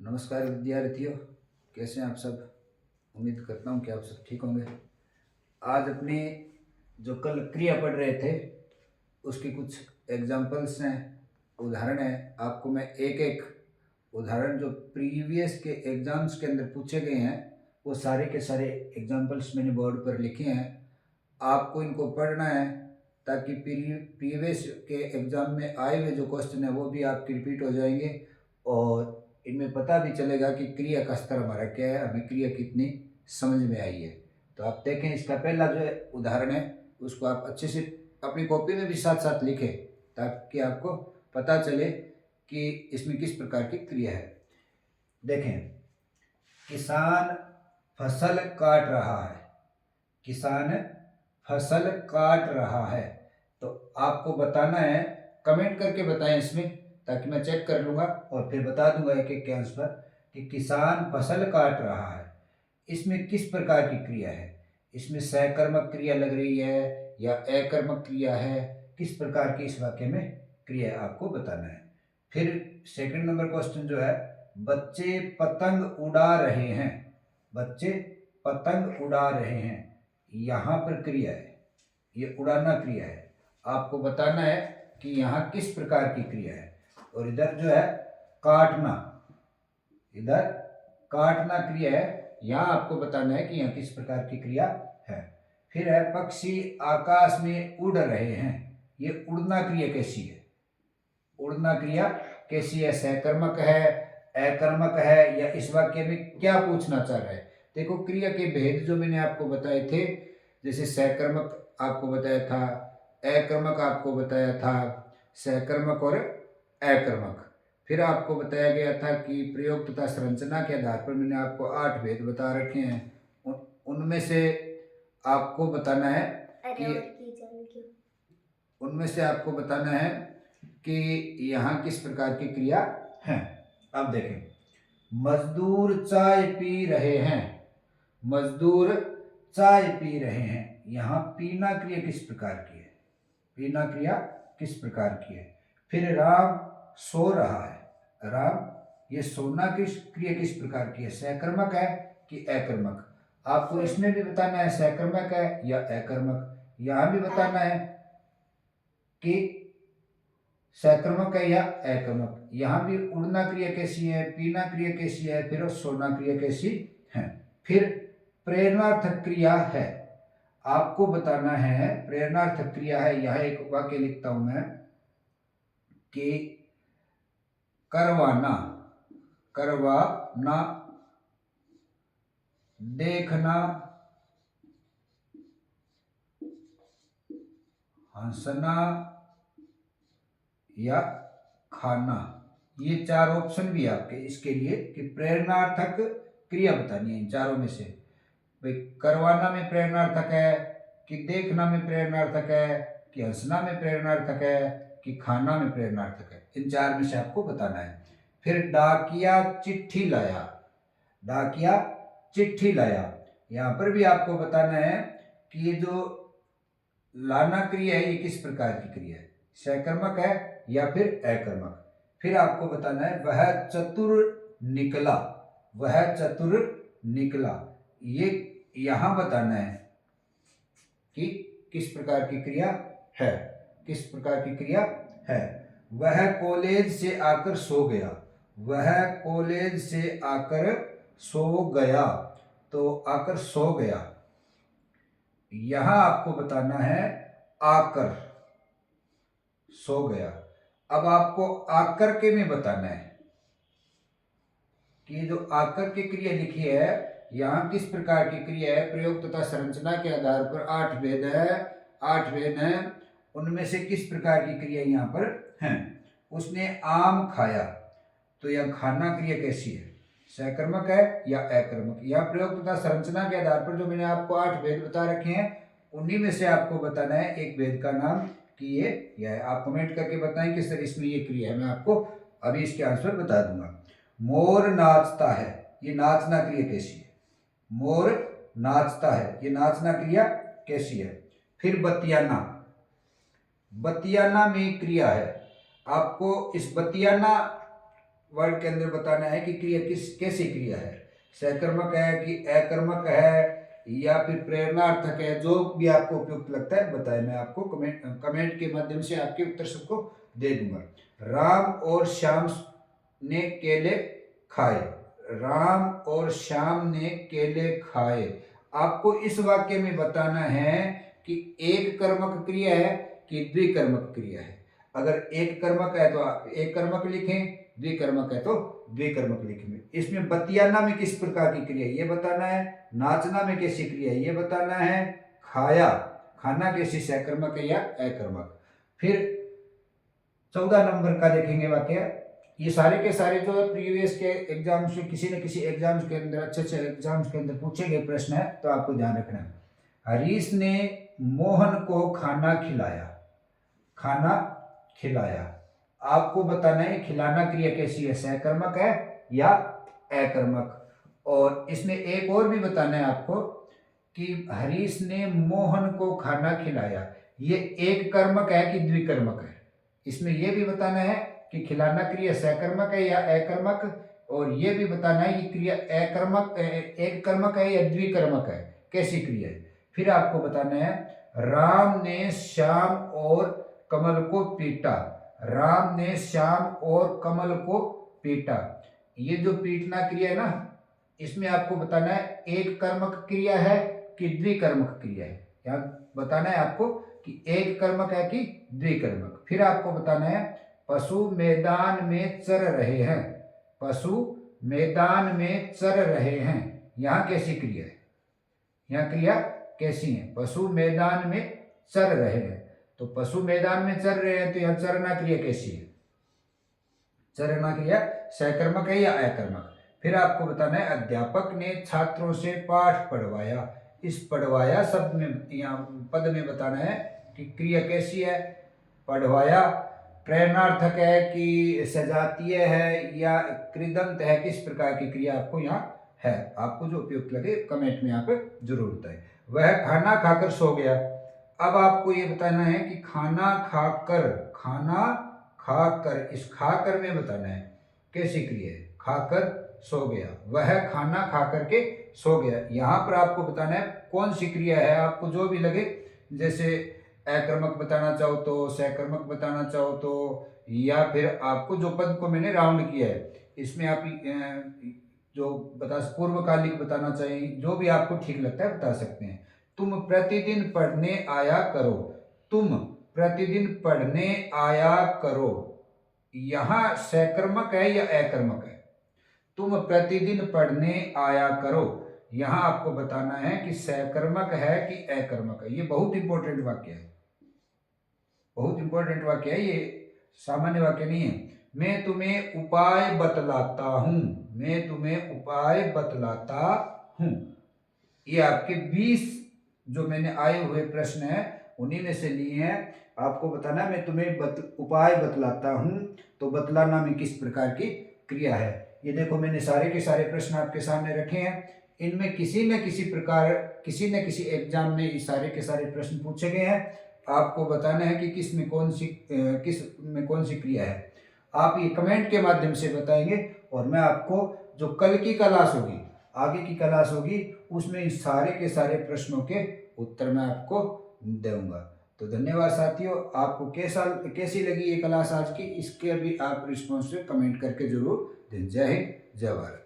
नमस्कार विद्यार्थियों, कैसे हैं आप सब। उम्मीद करता हूं कि आप सब ठीक होंगे। आज अपने जो कल क्रिया पढ़ रहे थे उसकी कुछ एग्जाम्पल्स हैं, उदाहरण हैं। आपको मैं एक एक उदाहरण जो प्रीवियस के एग्जाम्स के अंदर पूछे गए हैं वो सारे के सारे एग्जाम्पल्स मैंने बोर्ड पर लिखे हैं। आपको इनको पढ़ना है ताकि प्रीवियस के एग्ज़ाम में आए हुए जो क्वेश्चन है वो भी आपके रिपीट हो जाएंगे और इनमें पता भी चलेगा कि क्रिया का स्तर हमारा क्या है, हमें क्रिया कितनी समझ में आई है। तो आप देखें, इसका पहला जो उदाहरण है उसको आप अच्छे से अपनी कॉपी में भी साथ साथ लिखें ताकि आपको पता चले कि इसमें किस प्रकार की क्रिया है। देखें, किसान फसल काट रहा है। किसान फसल काट रहा है। तो आपको बताना है, कमेंट करके बताएं इसमें, ताकि मैं चेक कर लूँगा और फिर बता दूंगा एक एक के आंसर कि किसान फसल काट रहा है। इसमें किस प्रकार की क्रिया है, इसमें सकर्मक क्रिया लग रही है या अकर्मक क्रिया है, किस प्रकार की इस वाक्य में क्रिया है आपको बताना है। फिर सेकंड नंबर क्वेश्चन जो है, बच्चे पतंग उड़ा रहे हैं। बच्चे पतंग उड़ा रहे हैं, यहाँ पर क्रिया है, ये उड़ाना क्रिया है। आपको बताना है कि यहाँ किस प्रकार की क्रिया है। और इधर जो है काटना, इधर काटना क्रिया है, यहाँ आपको बताना है कि यहाँ किस प्रकार की क्रिया है। फिर है पक्षी आकाश में उड़ रहे हैं, ये उड़ना क्रिया कैसी है, उड़ना क्रिया कैसी है, सकर्मक है, अकर्मक है, या इस वाक्य में क्या पूछना चाह रहा है। देखो, क्रिया के भेद जो मैंने आपको बताए थे, जैसे सकर्मक आपको बताया था, अकर्मक आपको बताया था, सकर्मक और अकर्मक। फिर आपको बताया गया था कि प्रयोग तथा संरचना के आधार पर मैंने आपको 8 भेद बता रखे हैं। उनमें से आपको बताना है कि उनमें से आपको बताना है कि यहाँ किस प्रकार की क्रिया है। अब देखें, मजदूर चाय पी रहे हैं। मजदूर चाय पी रहे हैं, यहाँ पीना क्रिया किस प्रकार की है, पीना क्रिया किस प्रकार की है। फिर राम सो रहा है। राम, ये सोना किस क्रिया किस प्रकार की है, सकर्मक है कि अकर्मक। आपको इसमें भी बताना है सकर्मक है या अकर्मक। यहाँ भी बताना है कि सकर्मक है या अकर्मक। यहाँ भी उड़ना क्रिया कैसी है, पीना क्रिया कैसी है, फिर सोना क्रिया कैसी है। फिर प्रेरणार्थक क्रिया है, आपको बताना है प्रेरणार्थक क्रिया है। यह एक वाक्य लिखता हूं मैं कि करवाना, करवाना, देखना, हंसना या खाना। ये 4 ऑप्शन भी आपके इसके लिए कि प्रेरणार्थक क्रिया बतानी है इन चारों में से। भाई, करवाना में प्रेरणार्थक है कि देखना में प्रेरणार्थक है कि हंसना में प्रेरणार्थक है कि खाना में प्रेरणार्थक है, इन 4 में से आपको बताना है। फिर डाकिया चिट्ठी लाया। डाकिया चिट्ठी लाया, यहाँ पर भी आपको बताना है कि ये जो लाना क्रिया है ये किस प्रकार की क्रिया है, सकर्मक है या फिर अकर्मक। फिर आपको बताना है वह चतुर निकला। वह चतुर निकला, ये यहां बताना है कि किस प्रकार की क्रिया है, किस प्रकार की क्रिया है। वह कॉलेज से आकर सो गया। वह कॉलेज से आकर सो गया, तो आकर सो गया, यहां आपको बताना है आकर सो गया। अब आपको आकर के में बताना है कि जो आकर की क्रिया लिखी है यहाँ किस प्रकार की क्रिया है। प्रयोग तथा संरचना के आधार पर 8 भेद है, 8 भेद हैं, उनमें से किस प्रकार की क्रिया यहाँ पर है। उसने आम खाया, तो यह खाना क्रिया कैसी है, सकर्मक है या अकर्मक। यह प्रयोग तथा संरचना के आधार पर जो मैंने आपको 8 भेद बता रखे हैं उन्हीं में से आपको बताना है एक भेद का नाम कि ये है। आप कमेंट करके बताएं कि सर इसमें ये क्रिया है, मैं आपको अभी इसके आंसर बता दूंगा। मोर नाचता है, ये नाचना क्रिया कैसी है, मोर नाचता है, ये नाचना क्रिया कैसी है। फिर बतियाना, बतियाना में क्रिया है। आपको इस बतियाना वर्ड के अंदर बताना है कि क्रिया कैसी क्रिया है, सहकर्मक है कि अकर्मक है या फिर प्रेरणार्थक है, जो भी आपको उपयुक्त लगता है बताएं। मैं आपको कमेंट के माध्यम से आपके उत्तर सबको दे दूंगा। राम और श्याम ने केले खाए। राम और श्याम ने केले खाए। आपको इस वाक्य में बताना है कि एक कर्मक क्रिया है कि द्विकर्मक क्रिया है। अगर एक कर्मक है तो आप एक कर्मक लिखें, द्विकर्मक है तो द्विकर्मक लिखेंगे। इसमें बतियाना में किस प्रकार की क्रिया ये बताना है, नाचना में कैसी क्रिया ये बताना है, खाया खाना कैसी सहकर्मक है या अकर्मक। फिर 14 नंबर का देखेंगे वाक्य। ये सारे के सारे जो प्रीवियस के एग्जाम्स में किसी न किसी एग्जाम्स के अंदर अच्छे अच्छे एग्जाम्स के अंदर पूछे गए प्रश्न है, तो आपको ध्यान रखना है। हरीश ने मोहन को खाना खिलाया। खाना खिलाया, आपको बताना है खिलाना क्रिया कैसी है, सहकर्मक है या अकर्मक। और इसमें एक और भी बताना है आपको कि हरीश ने मोहन को खाना खिलाया, ये एक कर्मक है कि द्विकर्मक है। इसमें यह भी बताना है कि खिलाना क्रिया सहकर्मक है या अकर्मक, और ये भी बताना है कि क्रिया अकर्मक एक कर्मक है या द्विकर्मक है, कैसी क्रिया है। फिर आपको बताना है राम ने श्याम और कमल को पीटा। राम ने श्याम और कमल को पीटा। ये जो पीटना क्रिया है ना, इसमें आपको बताना है एक कर्मक क्रिया है कि द्विकर्मक क्रिया है। यहाँ बताना है आपको कि एक कर्मक है कि द्विकर्मक। फिर आपको बताना है पशु मैदान में चर रहे हैं। पशु मैदान में चर रहे हैं, यहाँ कैसी क्रिया है, यहाँ क्रिया कैसी है, पशु मैदान में चर रहे हैं। तो पशु मैदान में चर रहे हैं, तो यहाँ चरना क्रिया कैसी है, चरना क्रिया सहकर्मक है या अकर्मक। फिर आपको बताना है अध्यापक ने छात्रों से पाठ पढ़वाया। इस पढ़वाया शब्द में यहाँ पद में बताना है कि क्रिया कैसी है, पढ़वाया प्रेरणार्थक है कि सजातीय है या कृदंत है, किस प्रकार की क्रिया आपको यहाँ है। आपको जो उपयुक्त लगे कमेंट में यहाँ पे जरूर बताएं। वह खाना खाकर सो गया। अब आपको ये बताना है कि खाना खाकर, खाना खाकर, इस खाकर में बताना है कैसी क्रिया है, खाकर सो गया। वह खाना खाकर के सो गया, यहाँ पर आपको बताना है कौन सी क्रिया है। आपको जो भी लगे, जैसे अकर्मक बताना चाहो तो, सहकर्मक बताना चाहो तो, या फिर आपको जो पद को मैंने राउंड किया है इसमें आप जो पूर्वकालिक बताना चाहिए, जो भी आपको ठीक लगता है बता सकते हैं। तुम प्रतिदिन पढ़ने आया करो। तुम प्रतिदिन पढ़ने आया करो, यहाँ सहकर्मक है या अकर्मक है, तुम प्रतिदिन पढ़ने आया करो, यहाँ आपको बताना है कि सहकर्मक है कि अकर्मक है। ये बहुत इंपॉर्टेंट वाक्य है, बहुत इंपॉर्टेंट वाक्य है, ये सामान्य वाक्य नहीं है। मैं तुम्हें उपाय बतलाता हूं। मैं तुम्हें उपाय बतलाता हूं। ये आपके 20 जो मैंने आए हुए प्रश्न हैं उन्हीं में से लिए हैं। आपको बताना मैं तुम्हें उपाय बतलाता हूं, तो बतलाना में किस प्रकार की क्रिया है। ये देखो मैंने सारे के सारे प्रश्न आपके सामने रखे हैं। इनमें किसी न किसी प्रकार, किसी न किसी एग्जाम में ये सारे के सारे प्रश्न पूछे गए हैं। आपको बताना है कि किस में कौन सी क्रिया है। आप ये कमेंट के माध्यम से बताएंगे, और मैं आपको जो कल की क्लास होगी, आगे की क्लास होगी, उसमें इस सारे के सारे प्रश्नों के उत्तर मैं आपको दूंगा। तो धन्यवाद साथियों, आपको कैसी लगी ये क्लास आज की, इसके भी आप रिस्पॉन्स कमेंट करके जरूर दें। जय हिंद, जय भारत।